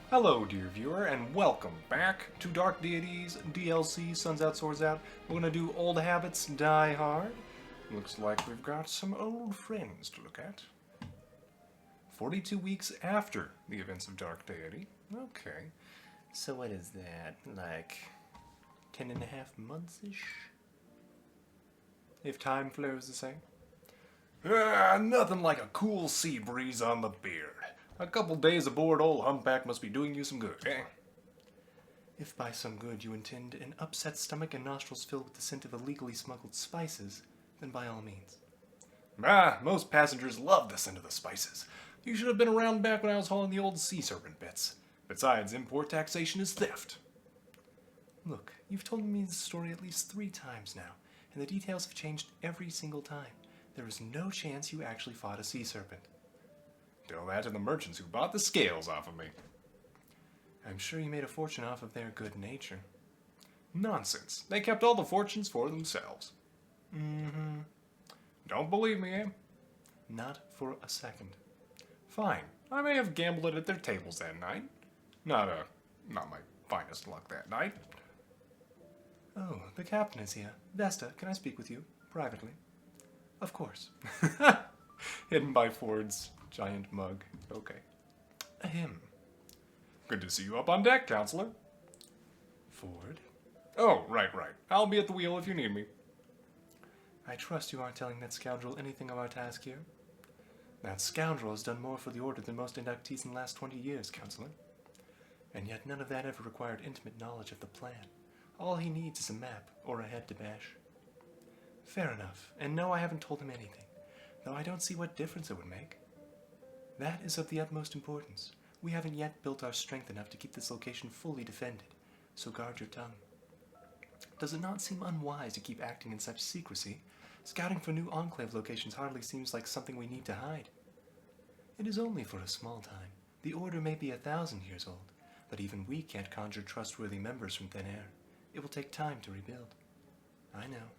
Hello, dear viewer, and welcome back to Dark Deity's DLC, Suns Out, Swords Out. We're gonna do Old Habits Die Hard. Looks like we've got some old friends to look at. 42 weeks after the events of Dark Deity. Okay. So what is that? Like 10.5 months-ish? If time flows the same. Nothing like a cool sea breeze on the beard. A couple days aboard old humpback must be doing you some good, eh? If by some good you intend an upset stomach and nostrils filled with the scent of illegally smuggled spices, then by all means. Most passengers love the scent of the spices. You should have been around back when I was hauling the old sea serpent bits. Besides, import taxation is theft. Look, you've told me this story at least 3 times now, and the details have changed every single time. There is no chance you actually fought a sea serpent. Tell that to the merchants who bought the scales off of me. I'm sure you made a fortune off of their good nature. Nonsense. They kept all the fortunes for themselves. Don't believe me, eh? Not for a second. Fine. I may have gambled it at their tables that night. Not my finest luck that night. Oh, the captain is here. Vesta, can I speak with you? Privately. Of course. Hidden by Ford's giant mug. Okay. A hymn. Good to see you up on deck, counselor. Ford? Oh, right. I'll be at the wheel if you need me. I trust you aren't telling that scoundrel anything of our task here. That scoundrel has done more for the Order than most inductees in the last 20 years, counselor. And yet none of that ever required intimate knowledge of the plan. All he needs is a map, or a head to bash. Fair enough, and no, I haven't told him anything, though I don't see what difference it would make. That is of the utmost importance. We haven't yet built our strength enough to keep this location fully defended, so guard your tongue. Does it not seem unwise to keep acting in such secrecy? Scouting for new enclave locations hardly seems like something we need to hide. It is only for a small time. The Order may be 1,000 years old, but even we can't conjure trustworthy members from thin air. It will take time to rebuild. I know.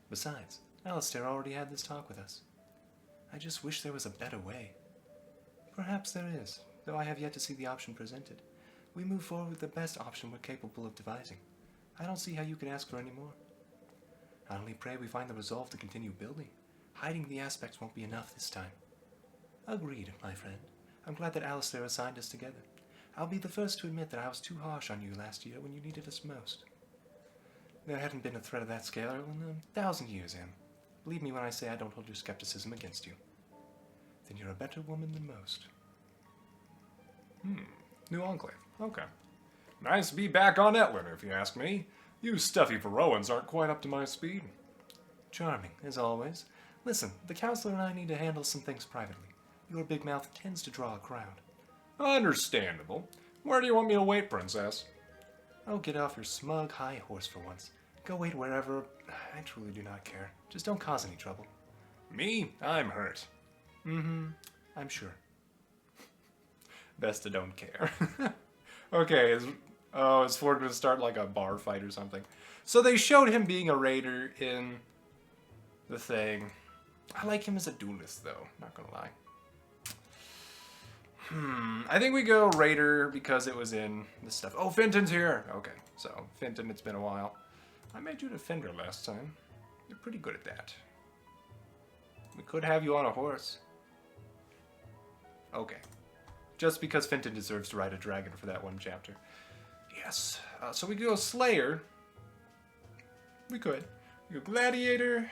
Besides, Alistair already had this talk with us. I just wish there was a better way. Perhaps there is, though I have yet to see the option presented. We move forward with the best option we're capable of devising. I don't see how you could ask for any more. I only pray we find the resolve to continue building. Hiding the aspects won't be enough this time. Agreed, my friend. I'm glad that Alistair assigned us together. I'll be the first to admit that I was too harsh on you last year when you needed us most. There hadn't been a threat of that scale in 1,000 years, Em. Believe me when I say I don't hold your skepticism against you. Then you're a better woman than most. New enclave. Okay. Nice to be back on Etlin, if you ask me. You stuffy Faroans aren't quite up to my speed. Charming, as always. Listen, the counselor and I need to handle some things privately. Your big mouth tends to draw a crowd. Understandable. Where do you want me to wait, princess? Oh, get off your smug high horse for once. Go wait wherever. I truly do not care. Just don't cause any trouble. Me? I'm hurt. I'm sure. Vesta don't care. Okay, is Ford going to start like a bar fight or something? So they showed him being a raider in the thing. I like him as a duelist, though. Not gonna lie. I think we go raider because it was in this stuff. Oh, Fenton's here! Okay, so Fenton, it's been a while. I made you defender last time. You're pretty good at that. We could have you on a horse. Okay. Just because Fenton deserves to ride a dragon for that one chapter. Yes. So we could go Slayer. We could. We go Gladiator.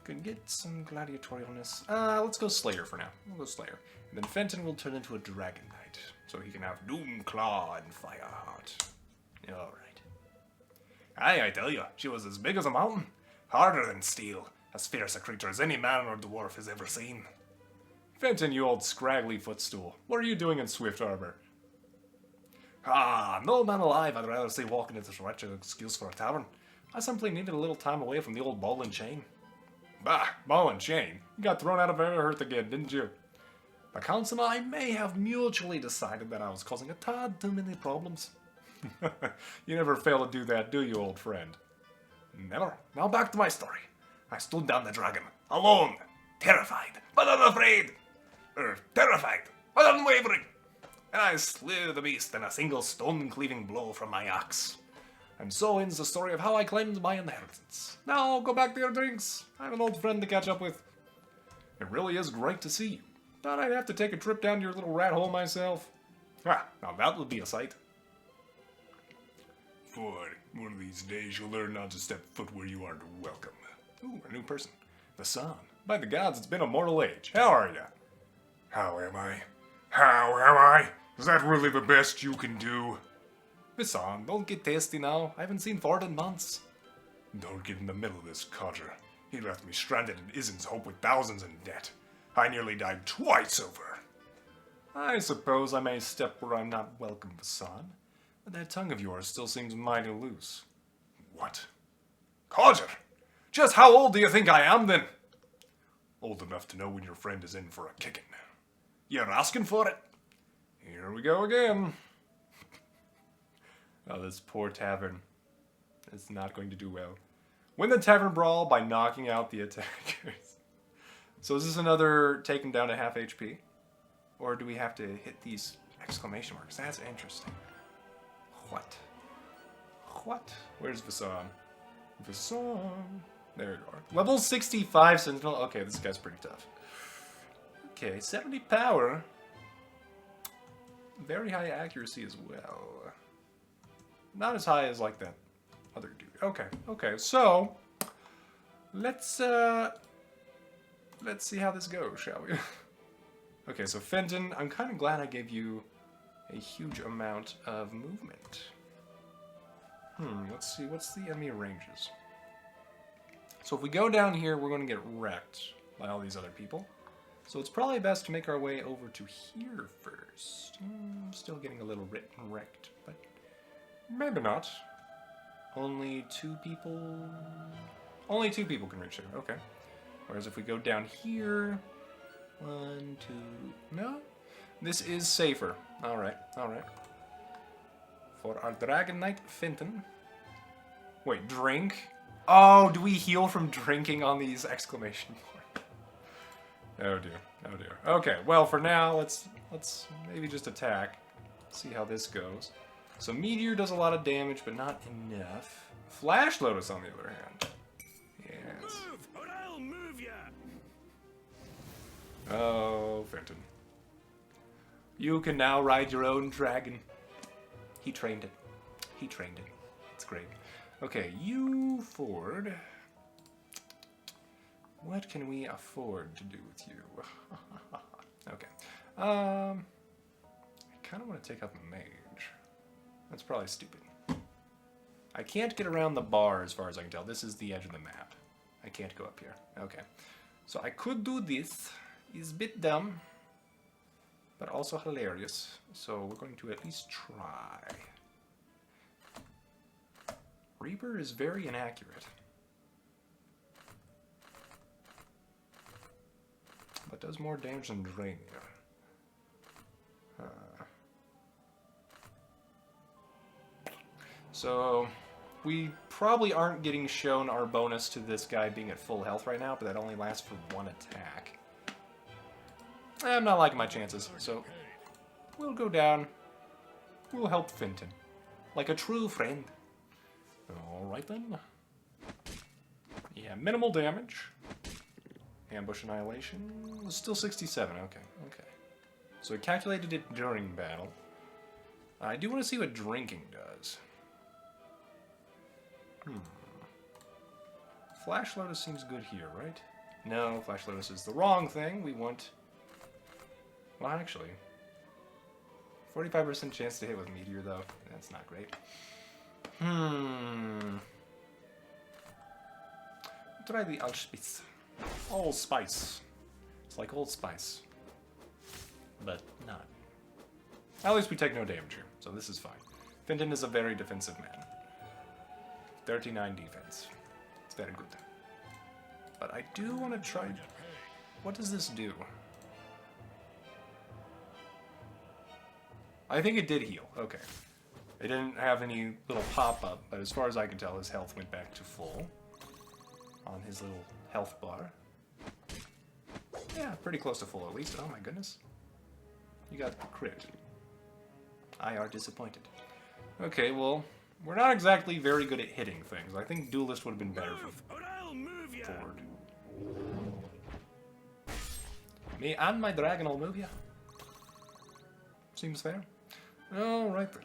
Could get some gladiatorialness. Let's go Slayer for now. We'll go Slayer. And then Fenton will turn into a Dragon Knight. So he can have Doomclaw and Fireheart. Alright. Aye, I tell you, she was as big as a mountain. Harder than steel. As fierce a creature as any man or dwarf has ever seen. Fenton, you old scraggly footstool. What are you doing in Swift Harbor? No man alive, I'd rather stay walking into this wretched excuse for a tavern. I simply needed a little time away from the old ball and chain. Bah, ball and chain? You got thrown out of Everhearth again, didn't you? The council and I may have mutually decided that I was causing a tad too many problems. You never fail to do that, do you, old friend? Never. Now back to my story. I stood down the dragon, alone, terrified, but unafraid. Terrified, but unwavering. And I slew the beast in a single stone-cleaving blow from my axe. And so ends the story of how I claimed my inheritance. Now go back to your drinks. I have an old friend to catch up with. It really is great to see you. Thought I'd have to take a trip down to your little rat hole myself. Ah, now that would be a sight. For one of these days, you'll learn not to step foot where you aren't welcome. Ooh, a new person. The sun. By the gods, it's been a mortal age. How are ya? How am I? How am I? Is that really the best you can do? Visan, don't get tasty now. I haven't seen Ford in months. Don't get in the middle of this, Codger. He left me stranded in Isen's Hope with thousands in debt. I nearly died twice over. I suppose I may step where I'm not welcome, Visan. But that tongue of yours still seems mighty loose. What? Codger! Just how old do you think I am, then? Old enough to know when your friend is in for a kicking. You're asking for it? Here we go again. Oh, this poor tavern. It's not going to do well. Win the tavern brawl by knocking out the attackers. So is this another taken down to half HP? Or do we have to hit these exclamation marks? That's interesting. What? What? Where's Visan? Visan. There you are. Level 65 Sentinel. Okay, this guy's pretty tough. Okay, 70 power. Very high accuracy as well. Not as high as like that other dude. Okay, okay. So let's see how this goes, shall we? Okay, so Fenton, I'm kind of glad I gave you a huge amount of movement. Let's see, what's the enemy ranges? So if we go down here, we're going to get wrecked by all these other people. So it's probably best to make our way over to here first. Still getting a little wrecked, but maybe not. Only two people can reach there, okay. Whereas if we go down here, 1, 2, no? This is safer. Alright, alright. For our Dragon Knight, Fenton. Wait, drink? Oh, do we heal from drinking on these exclamation points? Oh dear, oh dear. Okay, well for now, let's maybe just attack. See how this goes. So Meteor does a lot of damage, but not enough. Flash Lotus, on the other hand. Yes. Move, or I'll move ya. Oh, Fenton. You can now ride your own dragon. He trained it. He trained it. It's great. Okay, you, Ford. What can we afford to do with you? Okay. I kind of want to take out the mage. That's probably stupid. I can't get around the bar as far as I can tell. This is the edge of the map. I can't go up here. Okay. So I could do this. It's a bit dumb, but also hilarious. So we're going to at least try. Reaper is very inaccurate, but does more damage than Drain. So we probably aren't getting shown our bonus to this guy being at full health right now, but that only lasts for one attack. I'm not liking my chances, so we'll go down. We'll help Fenton, like a true friend. Alright then. Yeah, minimal damage. Ambush Annihilation. Still 67, okay, okay. So we calculated it during battle. I do want to see what drinking does. Flash Lotus seems good here, right? No, Flash Lotus is the wrong thing. We want... Well, actually... 45% chance to hit with Meteor, though. That's not great. Try the Allspice. Allspice. It's like Old Spice. But not. At least we take no damage here, so this is fine. Fenton is a very defensive man. 39 defense. It's very good. But I do want to try... What does this do? I think it did heal. Okay. It didn't have any little pop-up, but as far as I can tell, his health went back to full on his little health bar. Yeah, pretty close to full at least. Oh my goodness. You got the crit. I are disappointed. Okay, well, we're not exactly very good at hitting things. I think Duelist would have been better for Ford. Me and my dragon will move ya. Seems fair. Alright then.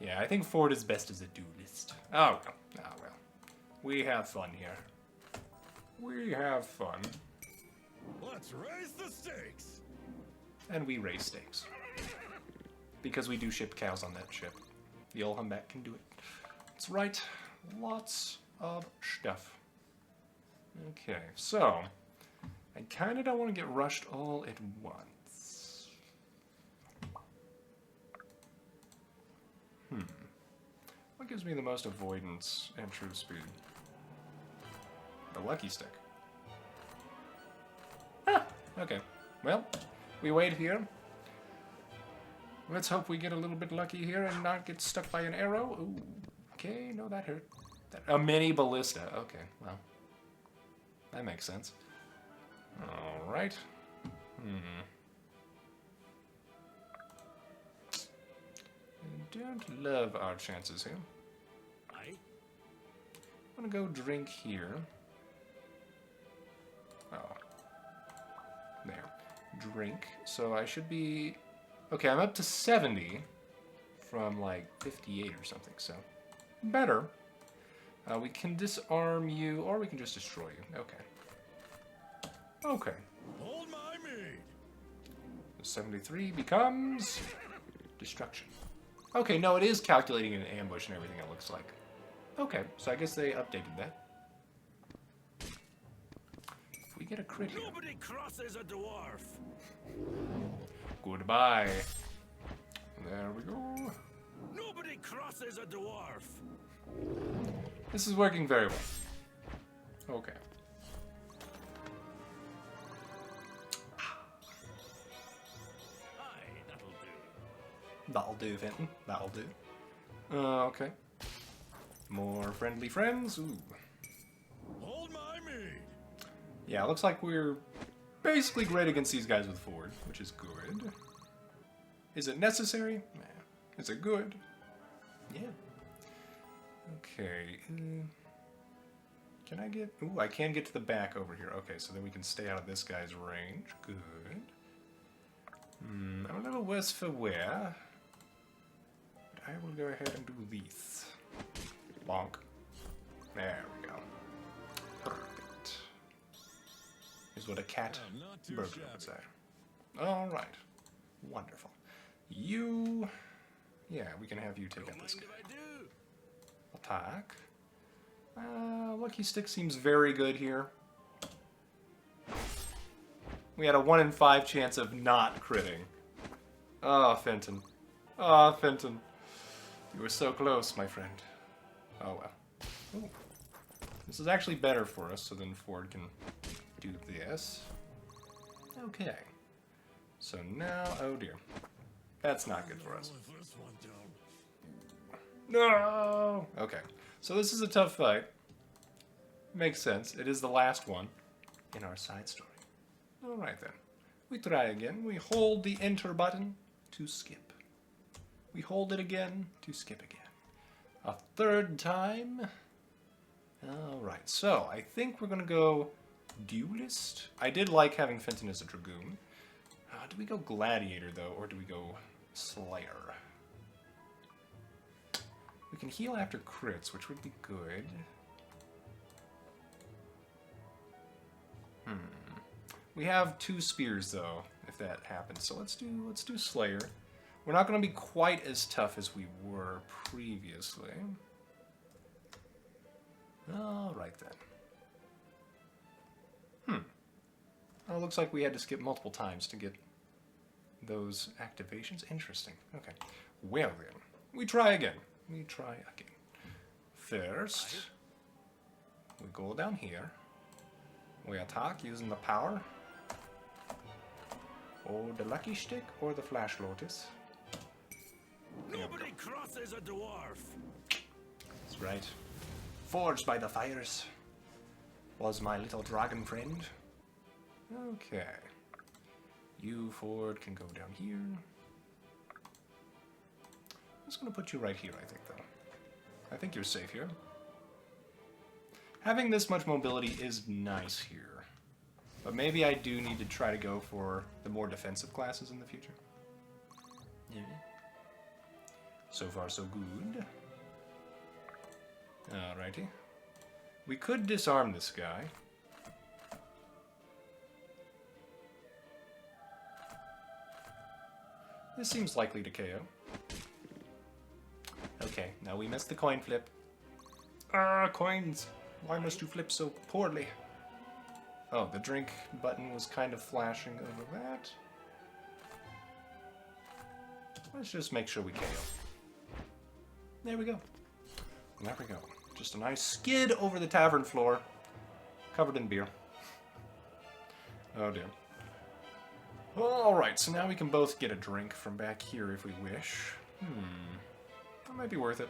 Yeah, I think Ford is best as a duelist. Oh well. Oh well. We have fun here. We have fun. Let's raise the stakes. And we raise stakes. Because we do ship cows on that ship. The old humpback can do it. That's right. Lots of stuff. Okay, so I kind of don't want to get rushed all at once. What gives me the most avoidance and true speed? The lucky stick. Ah, okay. Well, we wait here. Let's hope we get a little bit lucky here and not get stuck by an arrow. Ooh, okay, no, that hurt. A mini ballista. Okay, well, that makes sense. All right. I don't love our chances here. I'm gonna go drink here. Oh. There. Drink. So I should be... Okay, I'm up to 70 from like 58 or something, so better. We can disarm you, or we can just destroy you. Okay. Okay. Hold my mead. 73 becomes destruction. Okay, no, it is calculating an ambush and everything, it looks like. Okay, so I guess they updated that. If we get a crit here. Nobody crosses a dwarf. Goodbye. There we go. Nobody crosses a dwarf. This is working very well. Okay. Aye, that'll do. That'll do, Fenton. That'll do. Okay. More friendly friends. Ooh. Hold my mead. Yeah, it looks like we're basically great against these guys with Ford, which is good. Is it necessary? Nah. Is it good? Yeah. Okay. Can I get... Ooh, I can get to the back over here. Okay, so then we can stay out of this guy's range. Good. I'm a little worse for wear. But I will go ahead and do this. Bonk. There we go. Perfect. Is what a cat burglar would say. Alright. Wonderful. You... Yeah, we can have you take out this guy. Attack. Lucky Stick seems very good here. We had a 1 in 5 chance of not critting. Oh, Fenton. Oh, Fenton. You were so close, my friend. Oh, well. Ooh. This is actually better for us, so then Ford can do this. Okay. So now, oh dear. That's not good for us. No! Okay. So this is a tough fight. Makes sense. It is the last one in our side story. Alright then. We try again. We hold the enter button to skip. We hold it again to skip again. A third time. Alright, so I think we're going to go Duelist. I did like having Fenton as a Dragoon. Do we go Gladiator, though, or do we go Slayer? We can heal after crits, which would be good. We have 2 spears, though, if that happens. So let's do Slayer. We're not going to be quite as tough as we were previously. Alright then. Oh, it looks like we had to skip multiple times to get those activations. Interesting. Okay. Well then, we try again. We try again. First, we go down here. We attack using the power. Or the Lucky Stick or the Flash Lotus. Nobody crosses crosses a dwarf. That's right. Forged by the fires was my little dragon friend. Okay. You, Ford, can go down here. I'm just going to put you right here, I think, though. I think you're safe here. Having this much mobility is nice here. But maybe I do need to try to go for the more defensive classes in the future. Yeah. So far, so good. Alrighty. We could disarm this guy. This seems likely to KO. Okay, now we missed the coin flip. Ah, coins! Why must you flip so poorly? Oh, the drink button was kind of flashing over that. Let's just make sure we KO. There we go. There we go. Just a nice skid over the tavern floor, covered in beer. Oh dear. Alright, so now we can both get a drink from back here if we wish. That might be worth it.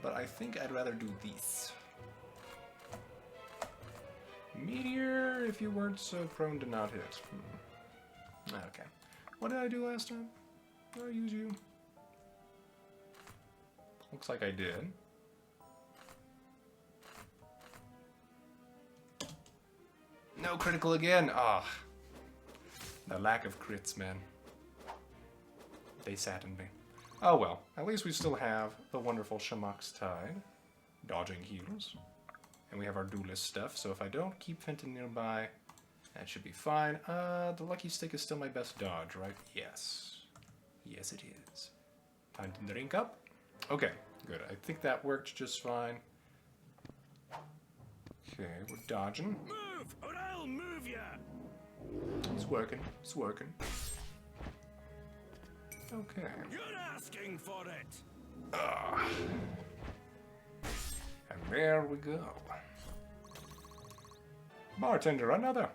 But I think I'd rather do these. Meteor, if you weren't so prone to not hit. Okay. What did I do last time? Did I use you? Looks like I did. No critical again! Ah. The lack of crits, man. They sadden me. Oh well, at least we still have the wonderful Shamak's Tide. Dodging heals. And we have our duelist stuff, so if I don't keep Fenton nearby, that should be fine. The lucky stick is still my best dodge, right? Yes. Yes, it is. Time to drink up. Okay, good. I think that worked just fine. Okay, we're dodging. Move, or I'll move ya. It's working. It's working. Okay. You're asking for it. And there we go. Bartender, another.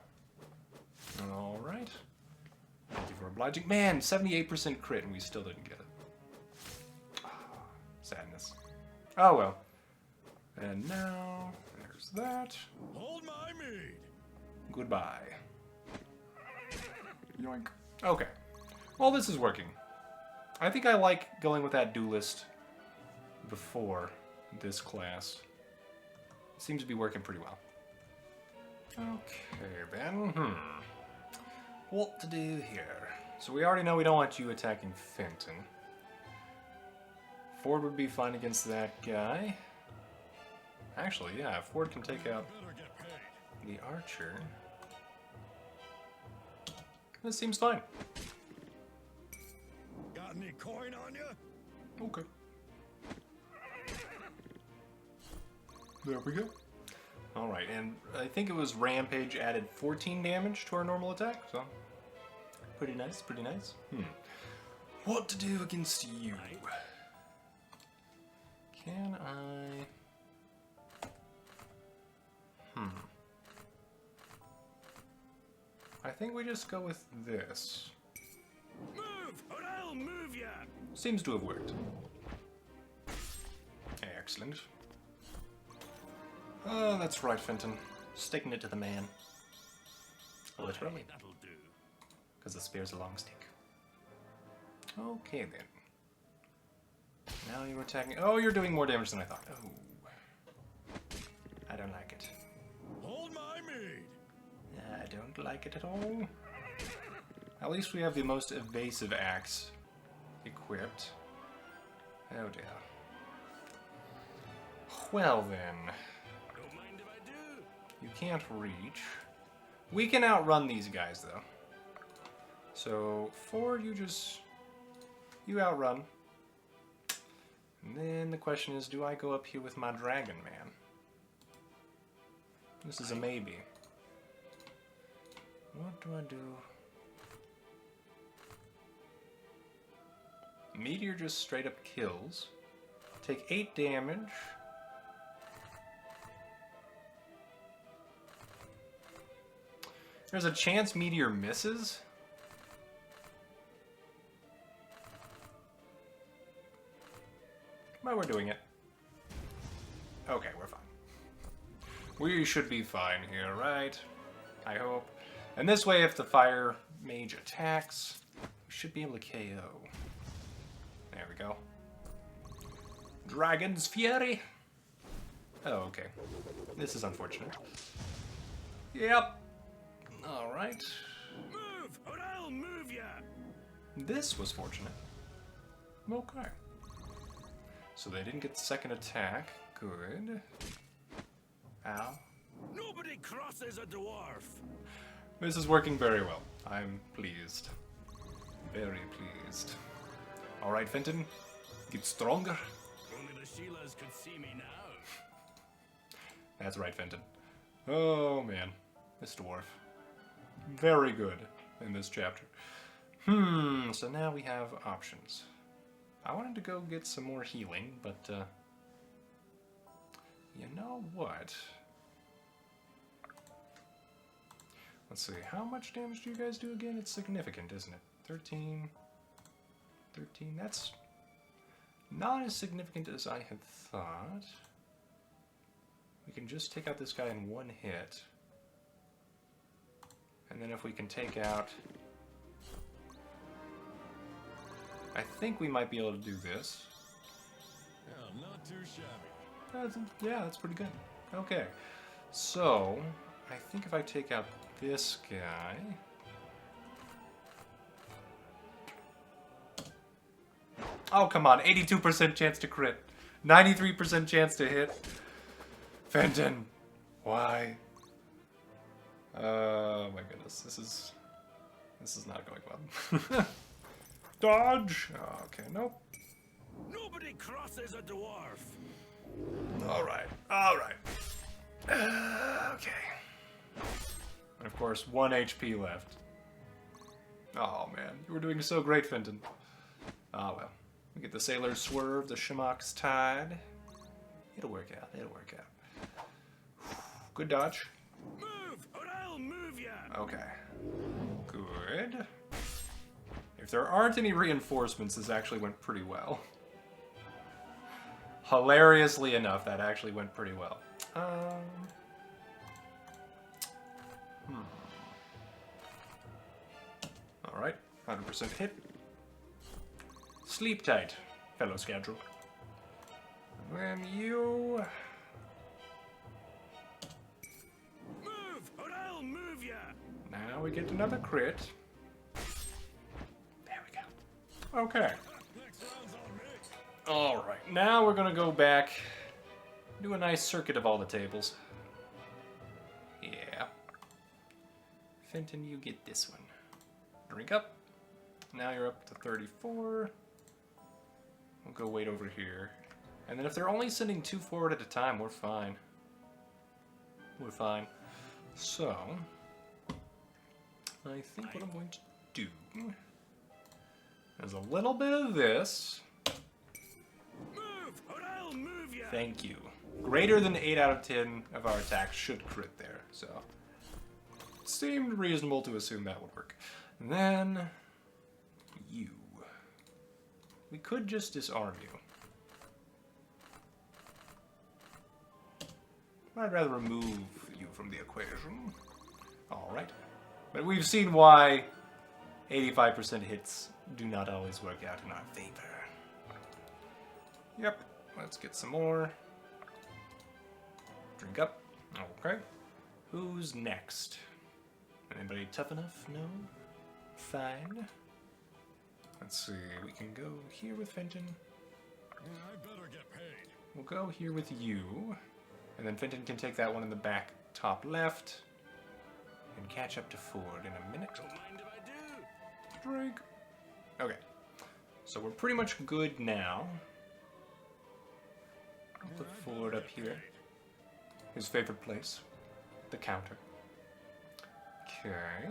Alright. Thank you for obliging. Man, 78% crit and we still didn't get it. Sadness. Oh well. And now, there's that. Hold my mead. Goodbye. Yoink. Okay. Well, this is working. I think I like going with that duelist before this class. It seems to be working pretty well. Okay, then. What to do here? So we already know we don't want you attacking Fenton. Ford would be fine against that guy. Actually, yeah, Ford can take out the archer. This seems fine. Got any coin on you? Okay. There we go. Alright, and I think it was Rampage added 14 damage to our normal attack, so pretty nice, pretty nice. What to do against you? Can I... I think we just go with this. Move, or I'll move ya. Seems to have worked. Excellent. Oh, that's right, Fenton. Sticking it to the man. Literally. That'll do. Because the spear's a long stick. Okay, then. Now you're attacking... Oh, you're doing more damage than I thought. Oh. I don't like it. Hold my mead. I don't like it at all. At least we have the most evasive axe equipped. Oh dear. Well then. Don't mind if I do. You can't reach. We can outrun these guys though. So Ford, you outrun. And then the question is, do I go up here with my dragon man? This is a maybe. What do I do? Meteor just straight up kills. Take 8 damage. There's a chance Meteor misses. But we're doing it. Okay, we're fine. We should be fine here, right? I hope. And this way, if the fire mage attacks, we should be able to KO. There we go. Dragon's Fury. Oh, okay. This is unfortunate. Yep. Alright. Move, or I'll move ya! This was fortunate. Okay. So they didn't get the second attack. Good. Ow. Nobody crosses a dwarf! This is working very well. I'm pleased. Very pleased. Alright, Fenton. Get stronger. Only the Sheilas could see me now. That's right, Fenton. Oh, man. This dwarf. Very good in this chapter. So now we have options. I wanted to go get some more healing, but, you know what? Let's see, how much damage do you guys do again? It's significant, isn't it? 13. 13, that's not as significant as I had thought. We can just take out this guy in one hit. And then if we can take out... I think we might be able to do this. Yeah, not too shabby. Yeah, that's pretty good. Okay. So, I think if I take out this guy... Oh, come on. 82% chance to crit. 93% chance to hit. Fenton. Why? Oh my goodness. This is not going well. Dodge. Oh, okay, nope. Nobody crosses a dwarf! Alright. Alright. Okay. And of course, 1 HP left. Oh man, you were doing so great, Fenton. Ah well. We get the Sailor's Swerve, the Shamak's Tide. It'll work out, it'll work out. Good dodge. Move, or I'll move ya! Okay. Good. If there aren't any reinforcements, this actually went pretty well. Hilariously enough, that actually went pretty well. Alright, 100% hit. Sleep tight, fellow scoundrel. When you... Move, or I'll move ya! Now we get another crit. There we go. Okay. Next round's on me. Alright, now we're gonna go back, do a nice circuit of all the tables. Yeah. Fenton, you get this one. Drink up. Now you're up to 34. We'll go wait over here. And then if they're only sending 2 forward at a time, we're fine. We're fine. So, I think what I'm going to do is a little bit of this. Move, or I'll move ya! Thank you. Greater than 8 out of 10 of our attacks should crit there, so it seemed reasonable to assume that would work. And then you. We could just disarm you. I'd rather remove you from the equation. Alright. But we've seen why 85% hits do not always work out in our favor. Yep. Let's get some more. Drink up. Okay. Who's next? Anybody tough enough? No? Fine. Let's see. We can go here with Fenton. I better get paid. We'll go here with you. And then Fenton can take that one in the back top left. And catch up to Ford in a minute. Don't mind if I do. Drink. Okay. So we're pretty much good now. I'll put Ford up here. His favorite place. The counter. Okay.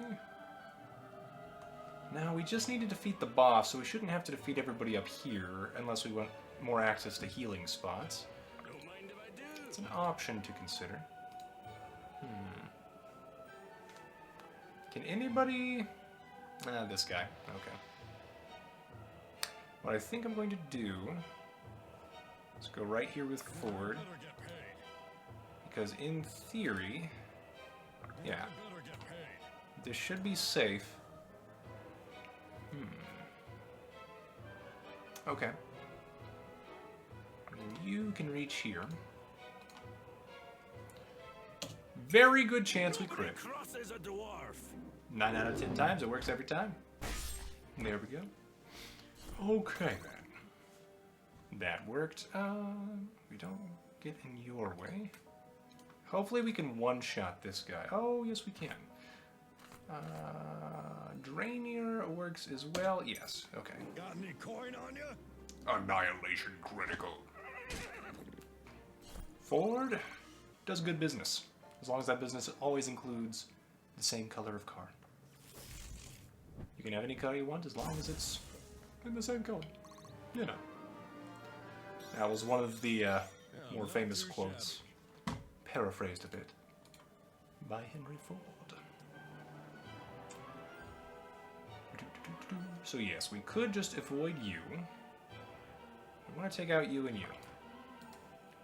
Now we just need to defeat the boss, so we shouldn't have to defeat everybody up here unless we want more access to healing spots. Don't mind if I do. It's an option to consider. Can anybody... this guy. Okay. What I think I'm going to do Let's go right here with Ford. Because in theory, yeah, this should be safe. Okay. And you can reach here. Very good chance we crit. 9 out of 10 times, it works every time. There we go. Okay then. That worked. We don't get in your way. Hopefully we can one-shot this guy. Oh, yes we can. Drainier works as well. Yes, okay. Got any coin on you? Annihilation critical. Ford does good business. As long as that business always includes the same color of car. You can have any car you want as long as it's in the same color. You know. That was one of the more famous quotes. Paraphrased a bit. By Henry Ford. So yes, we could just avoid you. We want to take out you and you.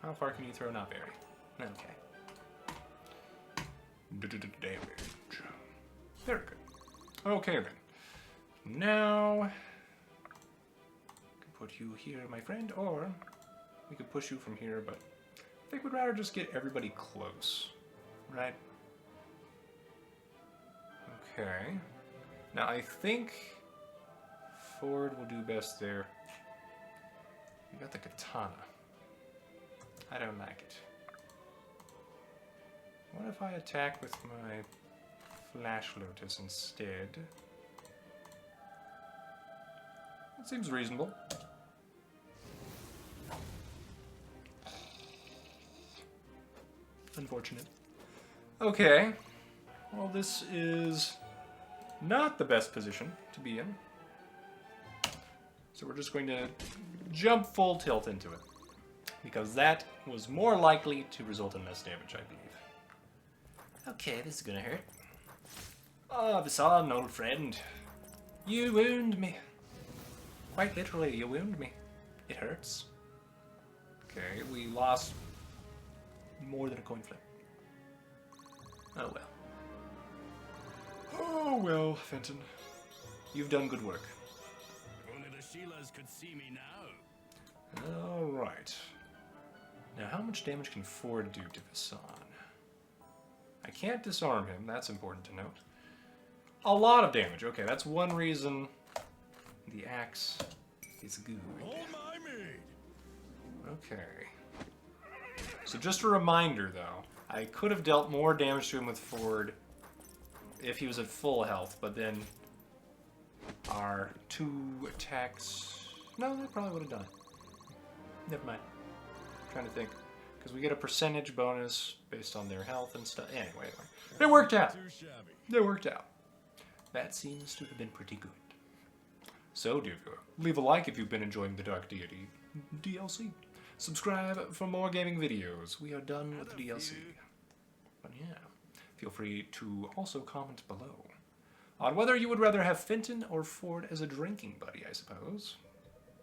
How far can you throw? Not very. Okay. Damage. Very good. Okay then. Now, we can put you here, my friend, or we could push you from here, but I think we'd rather just get everybody close, right? Okay. Now I think Ford will do best there. We got the katana. I don't like it. What if I attack with my Flash Lotus instead? That seems reasonable. Unfortunate. Okay. Well, this is not the best position to be in. So we're just going to jump full tilt into it. Because that was more likely to result in less damage, I believe. Okay, this is gonna hurt. Oh, Visan, old friend. You wound me. Quite literally, you wound me. It hurts. Okay, we lost more than a coin flip. Oh well. Oh well, Fenton. You've done good work. Only the Sheilas could see me now. Alright. Now, how much damage can Ford do to Visan? I can't disarm him, that's important to note. A lot of damage. Okay, that's one reason the axe is good. Hold my mead. Okay. So just a reminder, though, I could have dealt more damage to him with Ford if he was at full health, but then our 2 attacks... No, that probably would have done it. Never mind. I'm trying to think. Because we get a percentage bonus based on their health and stuff. Anyway, it worked out. It worked out. That seems to have been pretty good. So, dear viewer, leave a like if you've been enjoying the Dark Deity DLC. Subscribe for more gaming videos. We are done with the DLC. But yeah, feel free to also comment below on whether you would rather have Fenton or Ford as a drinking buddy, I suppose.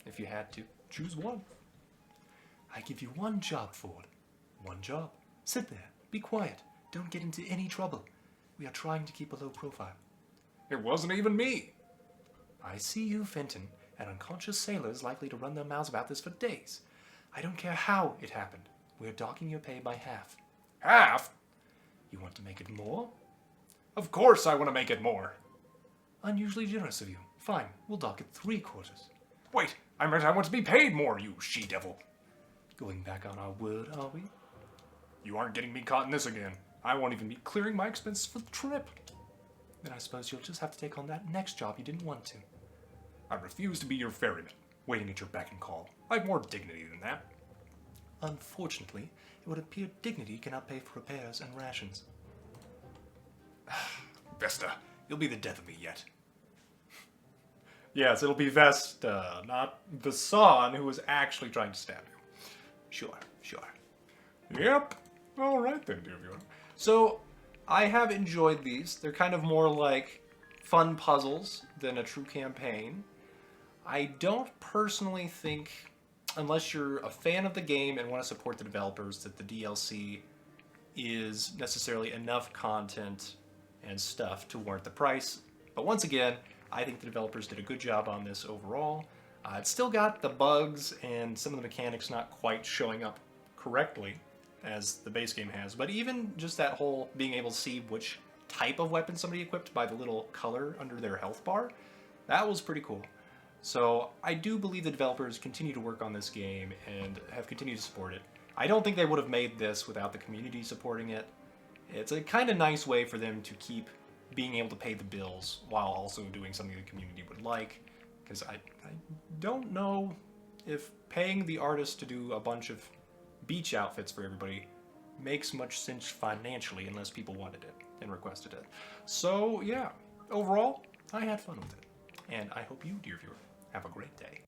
If you had to, choose one. I give you one job, Ford. One job. Sit there. Be quiet. Don't get into any trouble. We are trying to keep a low profile. It wasn't even me. I see you, Fenton, and unconscious sailors likely to run their mouths about this for days. I don't care how it happened. We're docking your pay by half. Half? You want to make it more? Of course I want to make it more. Unusually generous of you. Fine, we'll dock it 3/4. Wait, I meant I want to be paid more, you she-devil. Going back on our word, are we? You aren't getting me caught in this again. I won't even be clearing my expenses for the trip. Then I suppose you'll just have to take on that next job you didn't want to. I refuse to be your ferryman, waiting at your beck and call. I have more dignity than that. Unfortunately, it would appear dignity cannot pay for repairs and rations. Vesta, you'll be the death of me yet. Yes, it'll be Vesta, not Visan, who was actually trying to stab you. Sure, sure. Yep. All right then, dear viewer. So, I have enjoyed these. They're kind of more like fun puzzles than a true campaign. I don't personally think unless you're a fan of the game and want to support the developers, that the DLC is necessarily enough content and stuff to warrant the price. But once again, I think the developers did a good job on this overall. It's still got the bugs and some of the mechanics not quite showing up correctly as the base game has, but even just that whole being able to see which type of weapon somebody equipped by the little color under their health bar, that was pretty cool. So I do believe the developers continue to work on this game and have continued to support it. I don't think they would have made this without the community supporting it. It's a kind of nice way for them to keep being able to pay the bills while also doing something the community would like. Because I don't know if paying the artist to do a bunch of beach outfits for everybody makes much sense financially unless people wanted it and requested it. So yeah, overall, I had fun with it. And I hope you, dear viewer, have a great day.